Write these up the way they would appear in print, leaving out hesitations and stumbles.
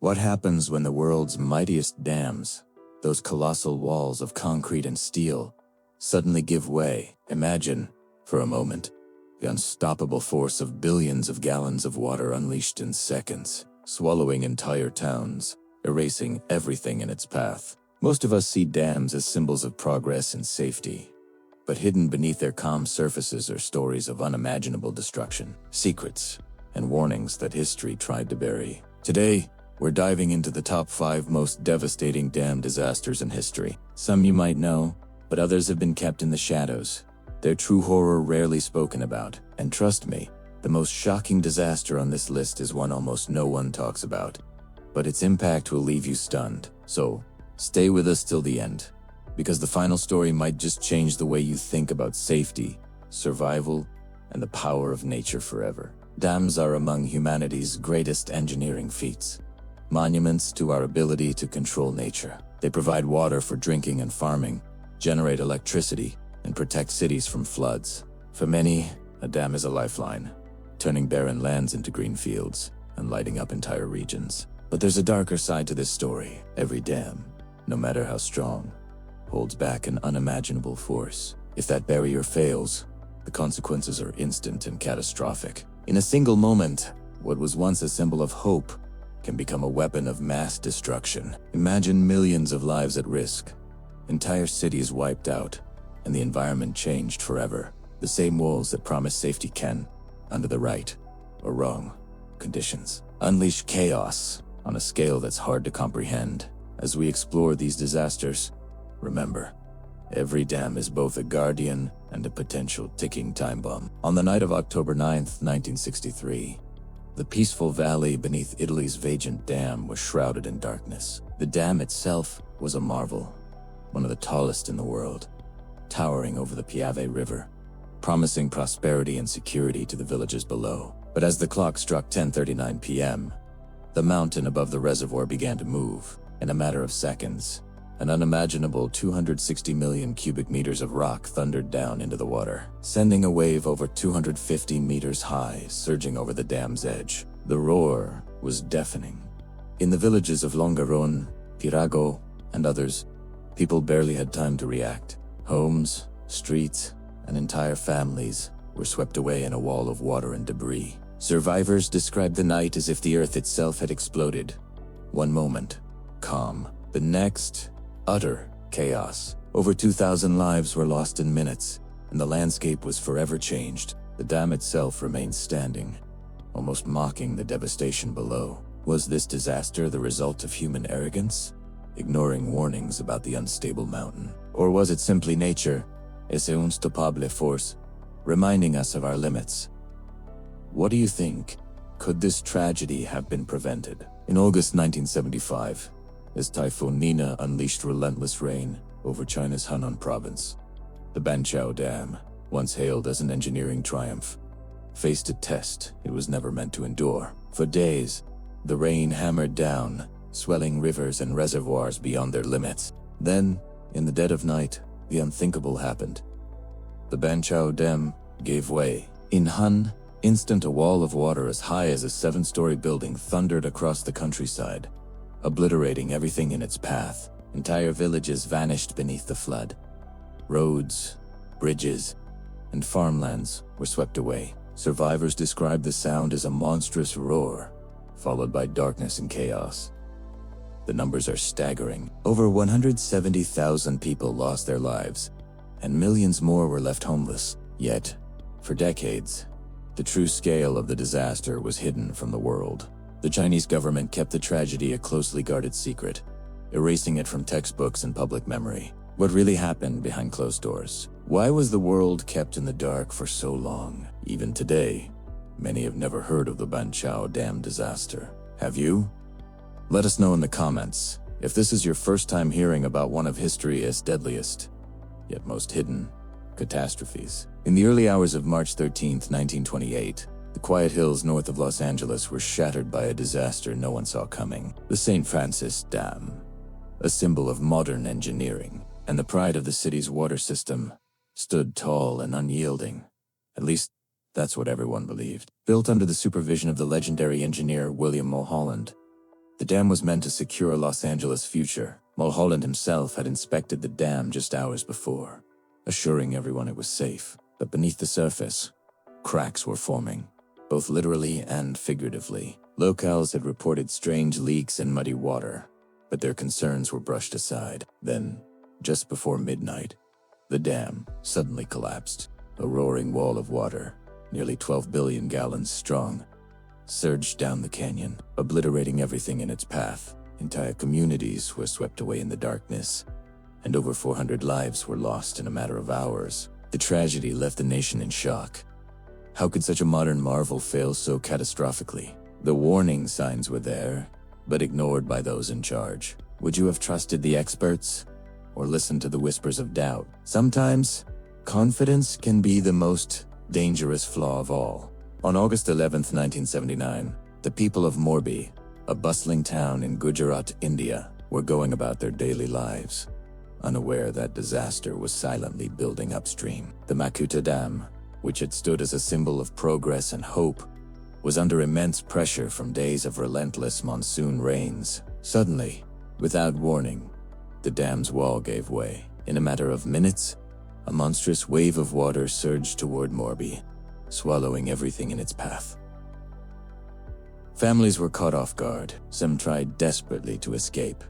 What happens when the world's mightiest dams, those colossal walls of concrete and steel, suddenly give way? Imagine, for a moment, the unstoppable force of billions of gallons of water unleashed in seconds, swallowing entire towns, erasing everything in its path. Most of us see dams as symbols of progress and safety, but hidden beneath their calm surfaces are stories of unimaginable destruction, secrets, and warnings that history tried to bury. Today, we're diving into the top 5 most devastating dam disasters in history. Some you might know, but others have been kept in the shadows. Their true horror rarely spoken about. And trust me, the most shocking disaster on this list is one almost no one talks about. But its impact will leave you stunned. So, stay with us till the end, because the final story might just change the way you think about safety, survival, and the power of nature forever. Dams are among humanity's greatest engineering feats, monuments to our ability to control nature. They provide water for drinking and farming, generate electricity, and protect cities from floods. For many, a dam is a lifeline, turning barren lands into green fields and lighting up entire regions. But there's a darker side to this story. Every dam, no matter how strong, holds back an unimaginable force. If that barrier fails, the consequences are instant and catastrophic. In a single moment, what was once a symbol of hope can become a weapon of mass destruction. Imagine millions of lives at risk, entire cities wiped out, and the environment changed forever. The same walls that promise safety can, under the right or wrong conditions, unleash chaos on a scale that's hard to comprehend. As we explore these disasters, remember, every dam is both a guardian and a potential ticking time bomb. On the night of October 9th, 1963, the peaceful valley beneath Italy's Vajont Dam was shrouded in darkness. The dam itself was a marvel, one of the tallest in the world, towering over the Piave River, promising prosperity and security to the villages below. But as the clock struck 10:39 p.m., the mountain above the reservoir began to move. In a matter of seconds, an unimaginable 260 million cubic meters of rock thundered down into the water, sending a wave over 250 meters high, surging over the dam's edge. The roar was deafening. In the villages of Longarone, Pirago, and others, people barely had time to react. Homes, streets, and entire families were swept away in a wall of water and debris. Survivors described the night as if the earth itself had exploded. One moment, calm. The next, utter chaos. Over 2,000 lives were lost in minutes, and the landscape was forever changed. The dam itself remained standing, almost mocking the devastation below. Was this disaster the result of human arrogance, ignoring warnings about the unstable mountain? Or was it simply nature, ese unstoppable force, reminding us of our limits? What do you think? Could this tragedy have been prevented? In August 1975, as Typhoon Nina unleashed relentless rain over China's Henan province, the Banqiao Dam, once hailed as an engineering triumph, faced a test it was never meant to endure. For days, the rain hammered down, swelling rivers and reservoirs beyond their limits. Then, in the dead of night, the unthinkable happened. The Banqiao Dam gave way. In Han, instant a wall of water as high as a 7-story building thundered across the countryside, obliterating everything in its path. Entire villages vanished beneath the flood. Roads, bridges, and farmlands were swept away. Survivors described the sound as a monstrous roar, followed by darkness and chaos. The numbers are staggering. Over 170,000 people lost their lives, and millions more were left homeless. Yet, for decades, the true scale of the disaster was hidden from the world. The Chinese government kept the tragedy a closely guarded secret, erasing it from textbooks and public memory. What really happened behind closed doors? Why was the world kept in the dark for so long? Even today, many have never heard of the Banqiao Dam disaster. Have you? Let us know in the comments if this is your first time hearing about one of history's deadliest, yet most hidden, catastrophes. In the early hours of March 13, 1928, the quiet hills north of Los Angeles were shattered by a disaster no one saw coming. The St. Francis Dam, a symbol of modern engineering and the pride of the city's water system, stood tall and unyielding. At least, that's what everyone believed. Built under the supervision of the legendary engineer William Mulholland, The dam was meant to secure Los Angeles' future. Mulholland himself had inspected the dam just hours before, assuring everyone it was safe. But beneath the surface, cracks were forming, both literally and figuratively. Locals had reported strange leaks and muddy water, but their concerns were brushed aside. Then, just before midnight, the dam suddenly collapsed. A roaring wall of water, nearly 12 billion gallons strong, surged down the canyon, obliterating everything in its path. Entire communities were swept away in the darkness, and over 400 lives were lost in a matter of hours. The tragedy left the nation in shock. How could such a modern marvel fail so catastrophically? The warning signs were there, but ignored by those in charge. Would you have trusted the experts, or listened to the whispers of doubt? Sometimes, confidence can be the most dangerous flaw of all. On August 11, 1979, the people of Morbi, a bustling town in Gujarat, India, were going about their daily lives, unaware that disaster was silently building upstream. The Makuta Dam, which had stood as a symbol of progress and hope, was under immense pressure from days of relentless monsoon rains. Suddenly, without warning, the dam's wall gave way. In a matter of minutes, a monstrous wave of water surged toward Morbi, swallowing everything in its path. Families were caught off guard. Some tried desperately to escape,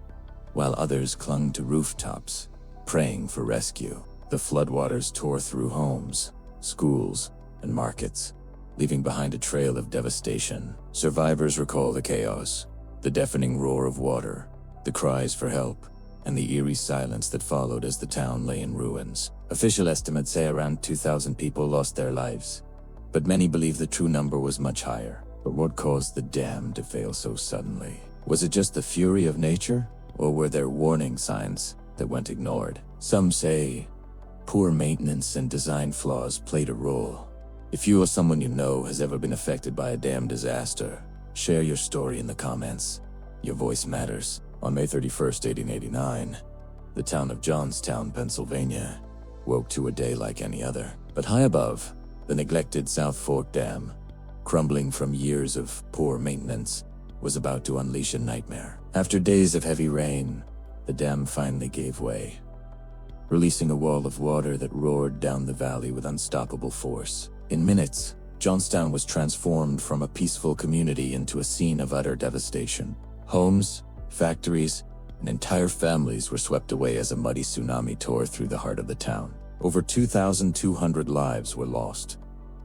while others clung to rooftops, praying for rescue. The floodwaters tore through homes, schools, and markets, leaving behind a trail of devastation. Survivors recall the chaos, the deafening roar of water, the cries for help, and the eerie silence that followed as the town lay in ruins. Official estimates say around 2,000 people lost their lives, but many believe the true number was much higher. But what caused the dam to fail so suddenly? Was it just the fury of nature, or were there warning signs that went ignored? Some say poor maintenance and design flaws played a role. If you or someone you know has ever been affected by a dam disaster, share your story in the comments. Your voice matters. On May 31st, 1889, the town of Johnstown, Pennsylvania, woke to a day like any other. But high above, the neglected South Fork Dam, crumbling from years of poor maintenance, was about to unleash a nightmare. After days of heavy rain, the dam finally gave way, releasing a wall of water that roared down the valley with unstoppable force. In minutes, Johnstown was transformed from a peaceful community into a scene of utter devastation. Homes, factories, and entire families were swept away as a muddy tsunami tore through the heart of the town. Over 2,200 lives were lost,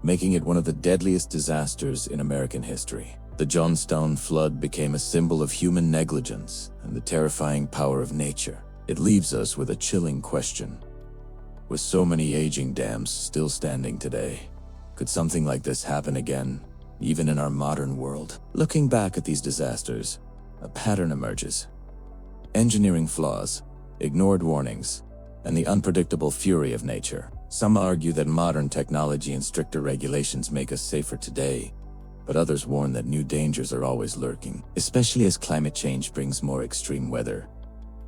making it one of the deadliest disasters in American history. The Johnstown flood became a symbol of human negligence and the terrifying power of nature. It leaves us with a chilling question. With so many aging dams still standing today, could something like this happen again, even in our modern world? Looking back at these disasters, a pattern emerges. Engineering flaws, ignored warnings, and the unpredictable fury of nature. Some argue that modern technology and stricter regulations make us safer today, but others warn that new dangers are always lurking, especially as climate change brings more extreme weather.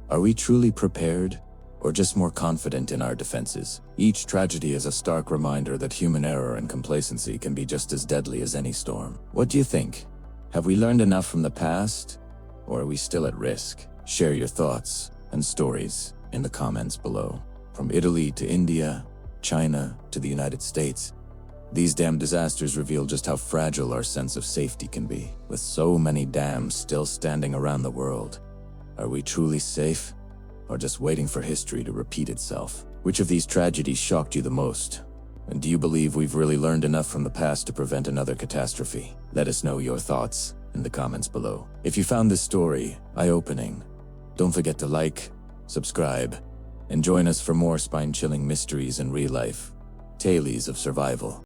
Are we truly prepared, or just more confident in our defenses? Each tragedy is a stark reminder that human error and complacency can be just as deadly as any storm. What do you think? Have we learned enough from the past, or are we still at risk? Share your thoughts and stories in the comments below. From Italy to India, China to the United States, these dam disasters reveal just how fragile our sense of safety can be. With so many dams still standing around the world, are we truly safe, or just waiting for history to repeat itself? Which of these tragedies shocked you the most? And do you believe we've really learned enough from the past to prevent another catastrophe? Let us know your thoughts in the comments below. If you found this story eye-opening, don't forget to like, subscribe, and join us for more spine-chilling mysteries and real-life tales of survival.